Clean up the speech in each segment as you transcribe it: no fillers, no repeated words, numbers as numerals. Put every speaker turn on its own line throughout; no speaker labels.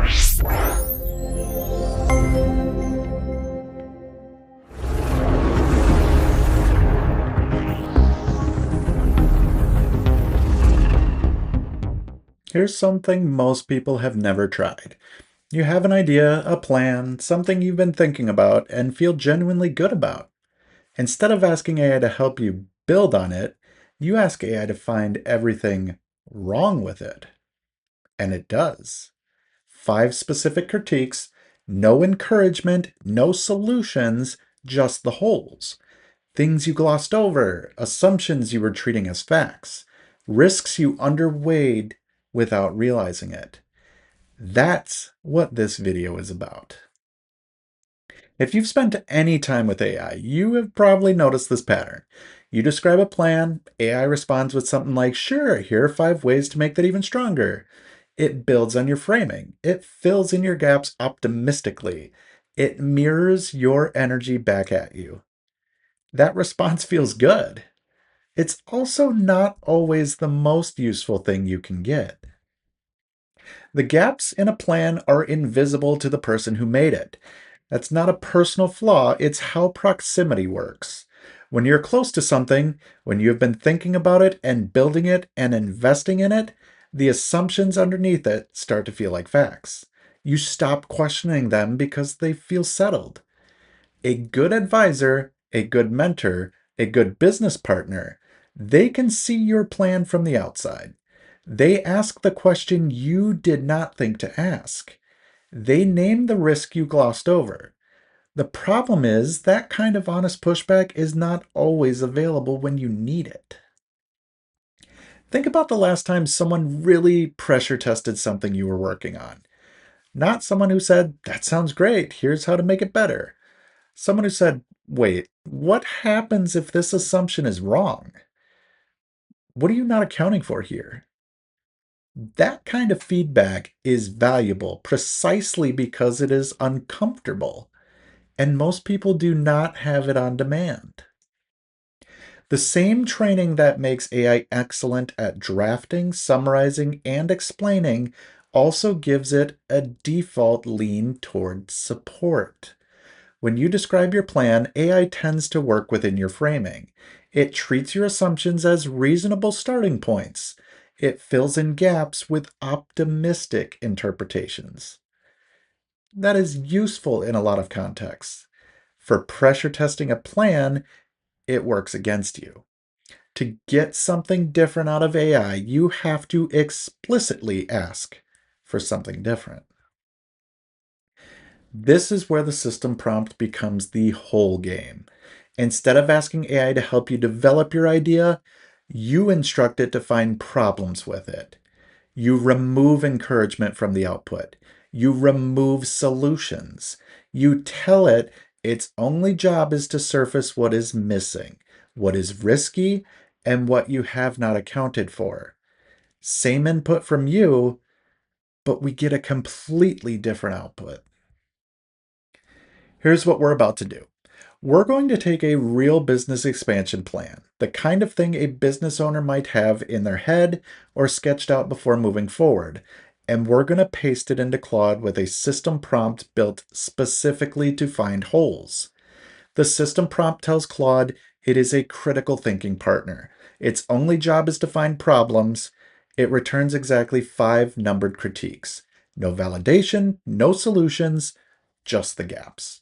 Here's something most people have never tried. You have an idea, a plan, something you've been thinking about and feel genuinely good about. Instead of asking AI to help you build on it, you ask AI to find everything wrong with it. And it does. 5 specific critiques, no encouragement, no solutions, just the holes. Things you glossed over, assumptions you were treating as facts, risks you underweighed without realizing it. That's what this video is about. If you've spent any time with AI, you have probably noticed this pattern. You describe a plan, AI responds with something like, sure, here are 5 ways to make that even stronger. It builds on your framing. It fills in your gaps optimistically. It mirrors your energy back at you. That response feels good. It's also not always the most useful thing you can get. The gaps in a plan are invisible to the person who made it. That's not a personal flaw, it's how proximity works. When you're close to something, when you have been thinking about it and building it and investing in it, the assumptions underneath it start to feel like facts. You stop questioning them because they feel settled. A good advisor, a good mentor, a good business partner, they can see your plan from the outside. They ask the question you did not think to ask. They name the risk you glossed over. The problem is that kind of honest pushback is not always available when you need it. Think about the last time someone really pressure tested something you were working on. Not someone who said, that sounds great, here's how to make it better. Someone who said, wait, what happens if this assumption is wrong? What are you not accounting for here? That kind of feedback is valuable precisely because it is uncomfortable, and most people do not have it on demand. The same training that makes AI excellent at drafting, summarizing, and explaining also gives it a default lean toward support. When you describe your plan, AI tends to work within your framing. It treats your assumptions as reasonable starting points. It fills in gaps with optimistic interpretations. That is useful in a lot of contexts. For pressure testing a plan, it works against you. To get something different out of AI, you have to explicitly ask for something different. This is where the system prompt becomes the whole game. Instead of asking AI to help you develop your idea, you instruct it to find problems with it. You remove encouragement from the output. You remove solutions. You tell it its only job is to surface what is missing, what is risky, and what you have not accounted for. Same input from you, but we get a completely different output. Here's what we're about to do. We're going to take a real business expansion plan, the kind of thing a business owner might have in their head or sketched out before moving forward, and we're going to paste it into Claude with a system prompt built specifically to find holes. The system prompt tells Claude it is a critical thinking partner. Its only job is to find problems. It returns exactly 5 numbered critiques. No validation, no solutions, just the gaps.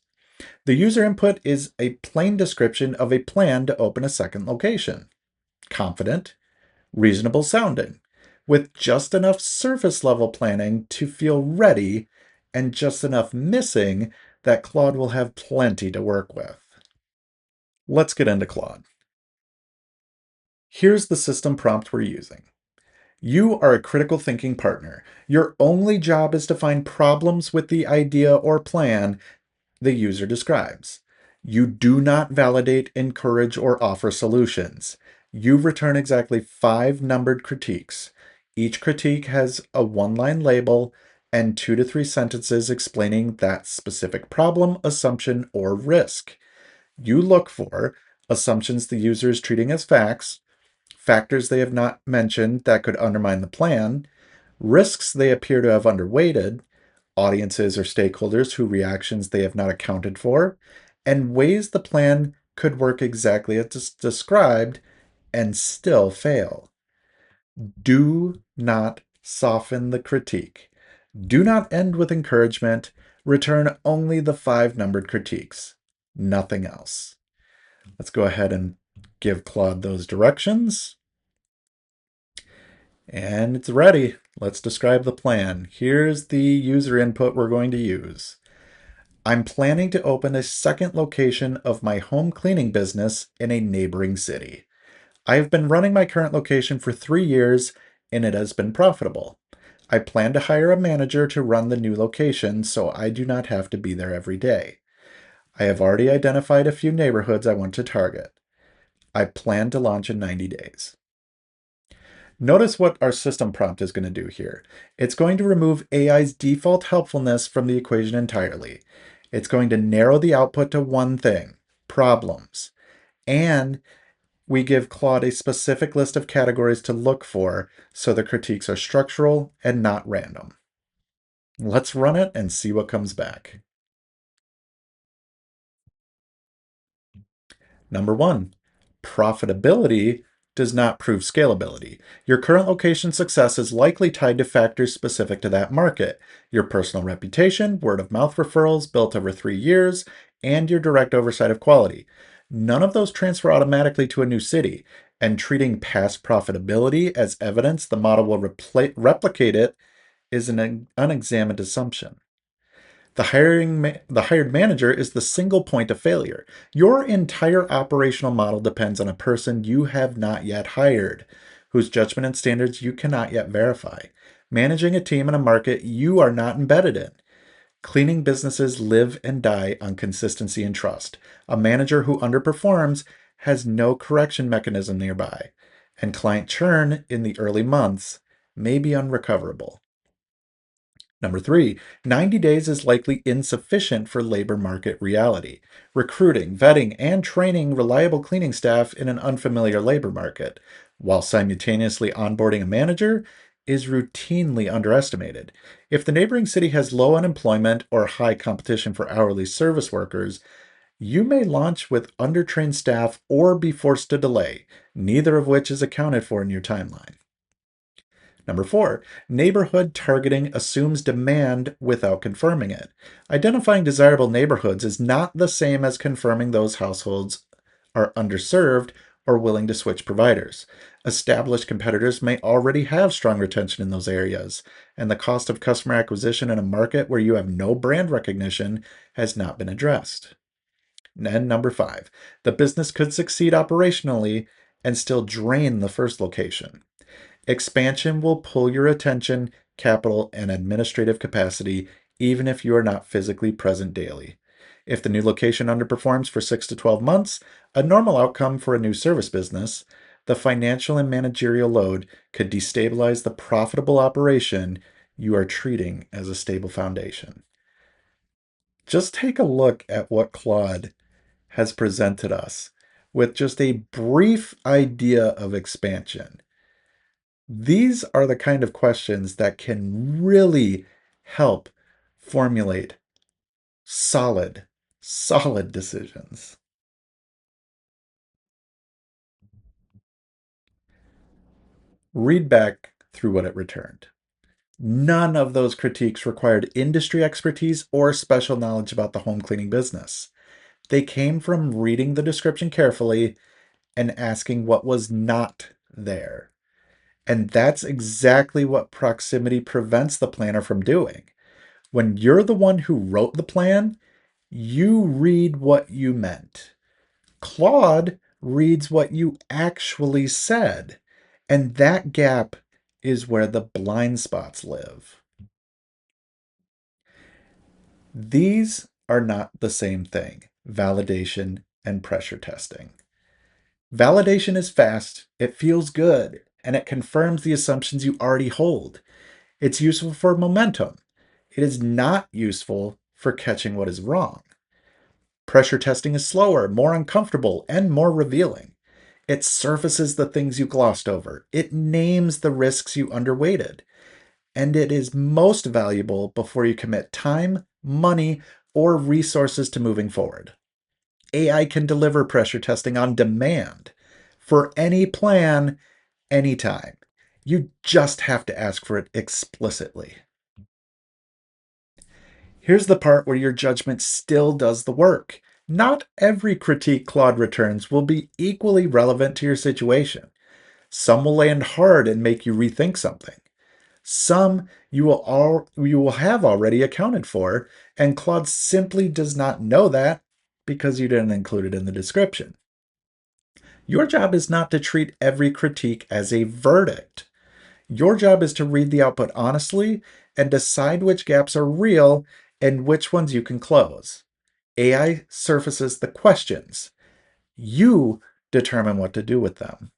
The user input is a plain description of a plan to open a second location. Confident, reasonable sounding, with just enough surface level planning to feel ready and just enough missing that Claude will have plenty to work with. Let's get into Claude. Here's the system prompt we're using. You are a critical thinking partner. Your only job is to find problems with the idea or plan the user describes. You do not validate, encourage, or offer solutions. You return exactly 5 numbered critiques. Each critique has a 1-line label and 2 to 3 sentences explaining that specific problem, assumption, or risk. You look for assumptions the user is treating as facts, factors they have not mentioned that could undermine the plan, risks they appear to have underweighted, audiences or stakeholders whose reactions they have not accounted for, and ways the plan could work exactly as described and still fail. Do not soften the critique. Do not end with encouragement. Return only the 5 numbered critiques, nothing else. Let's go ahead and give Claude those directions. And it's ready. Let's describe the plan. Here's the user input we're going to use. I'm planning to open a second location of my home cleaning business in a neighboring city. I have been running my current location for 3 years and it has been profitable. I plan to hire a manager to run the new location so I do not have to be there every day. I have already identified a few neighborhoods I want to target. I plan to launch in 90 days. Notice what our system prompt is going to do here. It's going to remove AI's default helpfulness from the equation entirely. It's going to narrow the output to one thing, problems. And we give Claude a specific list of categories to look for so the critiques are structural and not random. Let's run it and see what comes back. Number 1, profitability does not prove scalability. Your current location success is likely tied to factors specific to that market. Your personal reputation, word of mouth referrals built over 3 years, and your direct oversight of quality. None of those transfer automatically to a new city, and treating past profitability as evidence the model will replicate it is an unexamined assumption. The hired manager is the single point of failure. Your entire operational model depends on a person you have not yet hired, whose judgment and standards you cannot yet verify. Managing a team in a market you are not embedded in. Cleaning businesses live and die on consistency and trust. A manager who underperforms has no correction mechanism nearby, and client churn in the early months may be unrecoverable. Number 3, 90 days is likely insufficient for labor market reality. Recruiting, vetting, and training reliable cleaning staff in an unfamiliar labor market, while simultaneously onboarding a manager, is routinely underestimated. If the neighboring city has low unemployment or high competition for hourly service workers, you may launch with undertrained staff or be forced to delay, neither of which is accounted for in your timeline. Number 4, neighborhood targeting assumes demand without confirming it. Identifying desirable neighborhoods is not the same as confirming those households are underserved or willing to switch providers. Established competitors may already have strong retention in those areas, and the cost of customer acquisition in a market where you have no brand recognition has not been addressed. And number 5, the business could succeed operationally and still drain the first location. Expansion will pull your attention, capital, and administrative capacity, even if you are not physically present daily. If the new location underperforms for 6 to 12 months, a normal outcome for a new service business, the financial and managerial load could destabilize the profitable operation you are treating as a stable foundation. Just take a look at what Claude has presented us with just a brief idea of expansion. These are the kind of questions that can really help formulate solid decisions. Read back through what it returned. None of those critiques required industry expertise or special knowledge about the home cleaning business. They came from reading the description carefully and asking what was not there. And that's exactly what proximity prevents the planner from doing. When you're the one who wrote the plan, you read what you meant. Claude reads what you actually said. And that gap is where the blind spots live. These are not the same thing, validation and pressure testing. Validation is fast, it feels good, and it confirms the assumptions you already hold. It's useful for momentum. It is not useful for catching what is wrong. Pressure testing is slower, more uncomfortable, and more revealing. It surfaces the things you glossed over. It names the risks you underweighted. and it is most valuable before you commit time, money, or resources to moving forward. AI can deliver pressure testing on demand for any plan, anytime. You just have to ask for it explicitly. Here's the part where your judgment still does the work. Not every critique Claude returns will be equally relevant to your situation. Some will land hard and make you rethink something. Some you will have already accounted for, and Claude simply does not know that because you didn't include it in the description. Your job is not to treat every critique as a verdict. Your job is to read the output honestly and decide which gaps are real and which ones you can close. AI surfaces the questions. You determine what to do with them.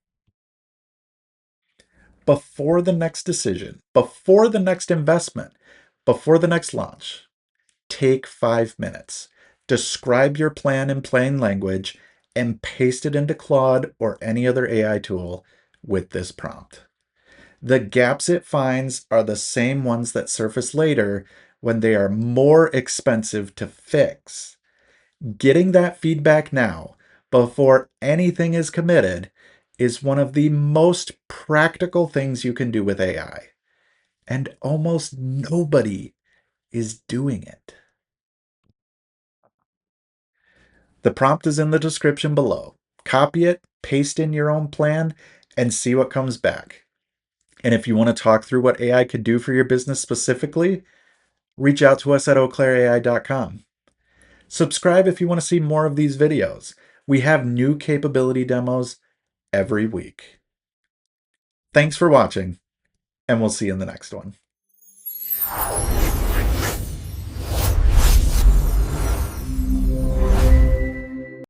Before the next decision, before the next investment, before the next launch, take 5 minutes. Describe your plan in plain language and paste it into Claude or any other AI tool with this prompt. The gaps it finds are the same ones that surface later when they are more expensive to fix. Getting that feedback now, before anything is committed, is one of the most practical things you can do with AI. And almost nobody is doing it. The prompt is in the description below. Copy it, paste in your own plan, and see what comes back. And if you want to talk through what AI could do for your business specifically, reach out to us at eauclaireai.com. Subscribe if you want to see more of these videos. We have new capability demos every week. Thanks for watching, and we'll see you in the next one.